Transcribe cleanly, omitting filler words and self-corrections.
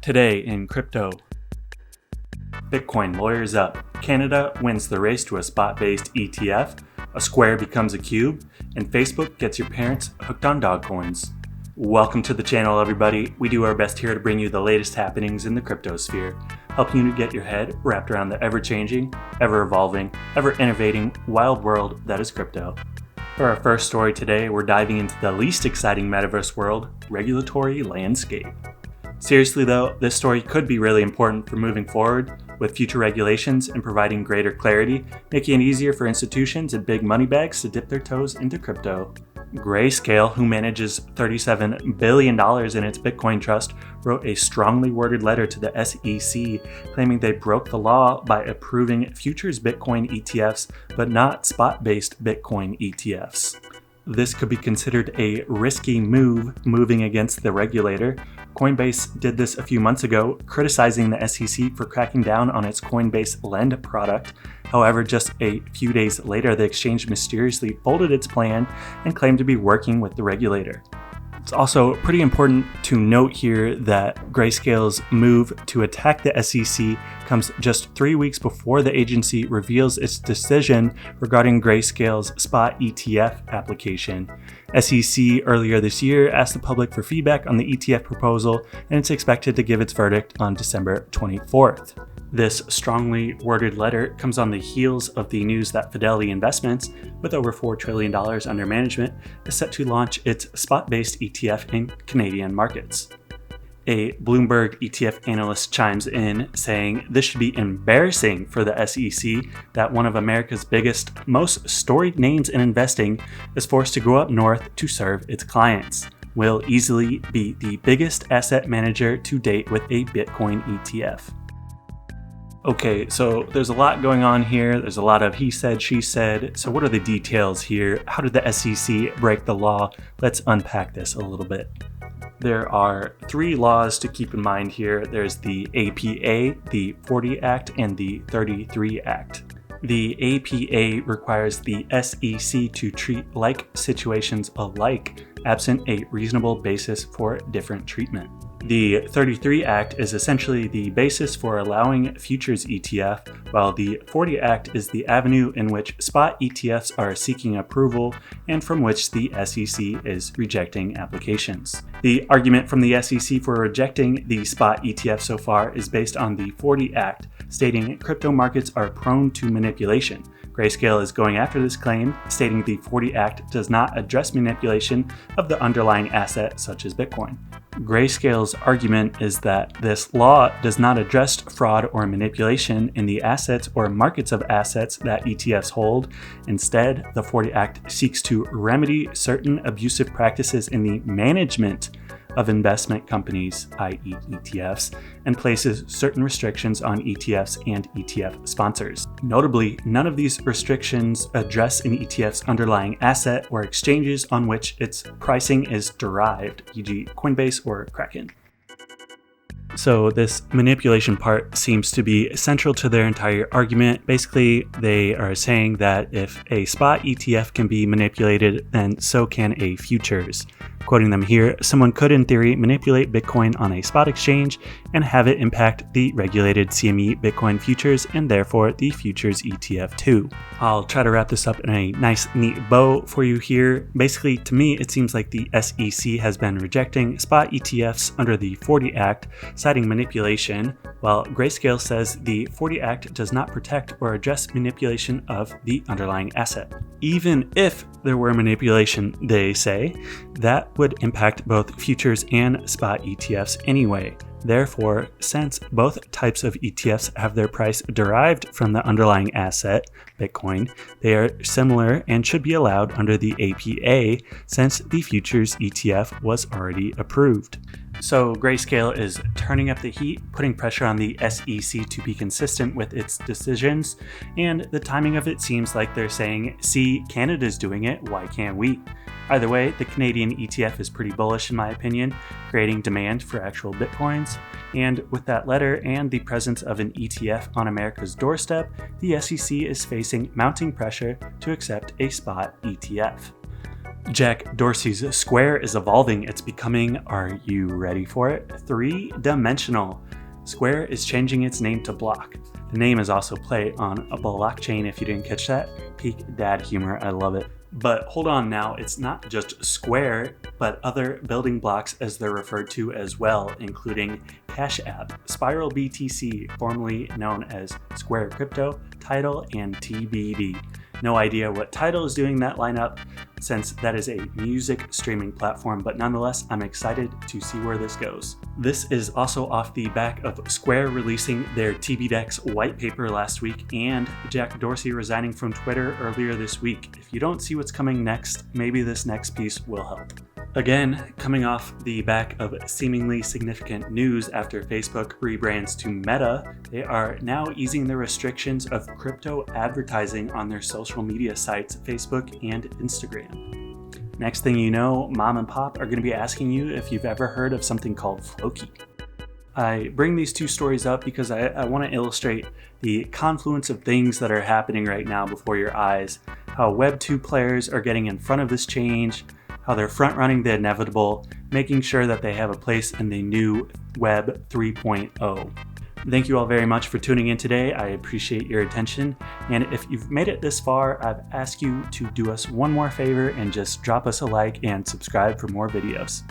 Today in crypto, Bitcoin lawyers up, Canada wins the race to a spot-based ETF, a square becomes a cube, and Facebook gets your parents hooked on dog coins. Welcome to the channel, everybody. We do our best here to bring you the latest happenings in the cryptosphere, helping you to get your head wrapped around the ever-changing, ever-evolving, ever-innovating wild world that is crypto. For our first story today, we're diving into the least exciting Metaverse world, regulatory landscape. Seriously though, this story could be really important for moving forward with future regulations and providing greater clarity, making it easier for institutions and big money bags to dip their toes into crypto. Grayscale, who manages $37 billion in its Bitcoin trust, wrote a strongly worded letter to the SEC claiming they broke the law by approving futures Bitcoin ETFs but not spot-based Bitcoin ETFs. This could be considered a risky move moving against the regulator. Coinbase did this a few months ago, criticizing the SEC for cracking down on its Coinbase Lend product. However, just a few days later, the exchange mysteriously folded its plan and claimed to be working with the regulator. It's also pretty important to note here that Grayscale's move to attack the SEC comes just 3 weeks before the agency reveals its decision regarding Grayscale's spot ETF application. SEC earlier this year asked the public for feedback on the ETF proposal, and it's expected to give its verdict on December 24th. This strongly worded letter comes on the heels of the news that Fidelity Investments, with over $4 trillion under management, is set to launch its spot-based ETF in Canadian markets. A Bloomberg ETF analyst chimes in, saying this should be embarrassing for the SEC that one of America's biggest, most storied names in investing is forced to go up north to serve its clients. Will easily be the biggest asset manager to date with a Bitcoin ETF. Okay, so there's a lot going on here. There's a lot of he said, she said. So what are the details here? How did the SEC break the law? Let's unpack this a little bit. There are 3 laws to keep in mind here. There's the APA, the 40 Act, and the 33 Act. The APA requires the SEC to treat like situations alike, absent a reasonable basis for different treatment. The 33 Act is essentially the basis for allowing futures ETF, while the 40 Act is the avenue in which spot ETFs are seeking approval and from which the SEC is rejecting applications. The argument from the SEC for rejecting the spot ETF so far is based on the 40 Act, stating crypto markets are prone to manipulation. Grayscale is going after this claim, stating the 40 Act does not address manipulation of the underlying asset such as Bitcoin. Grayscale's argument is that this law does not address fraud or manipulation in the assets or markets of assets that ETFs hold. Instead, the 40 Act seeks to remedy certain abusive practices in the management of investment companies, i.e. ETFs, and places certain restrictions on ETFs and ETF sponsors. Notably, none of these restrictions address an ETF's underlying asset or exchanges on which its pricing is derived, e.g. Coinbase or Kraken. So this manipulation part seems to be central to their entire argument. Basically, they are saying that if a spot ETF can be manipulated, then so can a futures. Quoting them here, someone could in theory manipulate Bitcoin on a spot exchange and have it impact the regulated CME Bitcoin futures and therefore the futures ETF too. I'll try to wrap this up in a nice neat bow for you here. Basically, to me, it seems like the SEC has been rejecting spot ETFs under the 40 Act, citing manipulation, while Grayscale says the 40 Act does not protect or address manipulation of the underlying asset. Even if there were manipulation, they say, that would impact both futures and spot ETFs anyway. Therefore, since both types of ETFs have their price derived from the underlying asset, Bitcoin, they are similar and should be allowed under the APA since the futures ETF was already approved. So Grayscale is turning up the heat, putting pressure on the SEC to be consistent with its decisions, and the timing of it seems like they're saying, see, Canada's doing it, why can't we? Either way, the Canadian ETF is pretty bullish in my opinion, creating demand for actual Bitcoins, and with that letter and the presence of an ETF on America's doorstep, the SEC is facing mounting pressure to accept a spot ETF. Jack Dorsey's Square is evolving. It's becoming, are you ready for it? Three-dimensional. Square is changing its name to Block. The name is also play on a blockchain, if you didn't catch that. Peak dad humor, I love it. But hold on now, it's not just Square, but other building blocks as they're referred to as well, including Cash App, Spiral BTC, formerly known as Square Crypto, Tidal, and TBD. No idea what Tidal is doing that lineup, since that is a music streaming platform, but nonetheless, I'm excited to see where this goes. This is also off the back of Square releasing their TBDEX white paper last week and Jack Dorsey resigning from Twitter earlier this week. If you don't see what's coming next, maybe this next piece will help. Again, coming off the back of seemingly significant news after Facebook rebrands to Meta, they are now easing the restrictions of crypto advertising on their social media sites, Facebook and Instagram. Next thing you know, mom and pop are going to be asking you if you've ever heard of something called Floki. I bring these two stories up because I want to illustrate the confluence of things that are happening right now before your eyes, how Web 2 players are getting in front of this change, how they're front-running the inevitable, making sure that they have a place in the new Web 3.0. Thank you all very much for tuning in today. I appreciate your attention. And if you've made it this far, I've asked you to do us one more favor and just drop us a like and subscribe for more videos.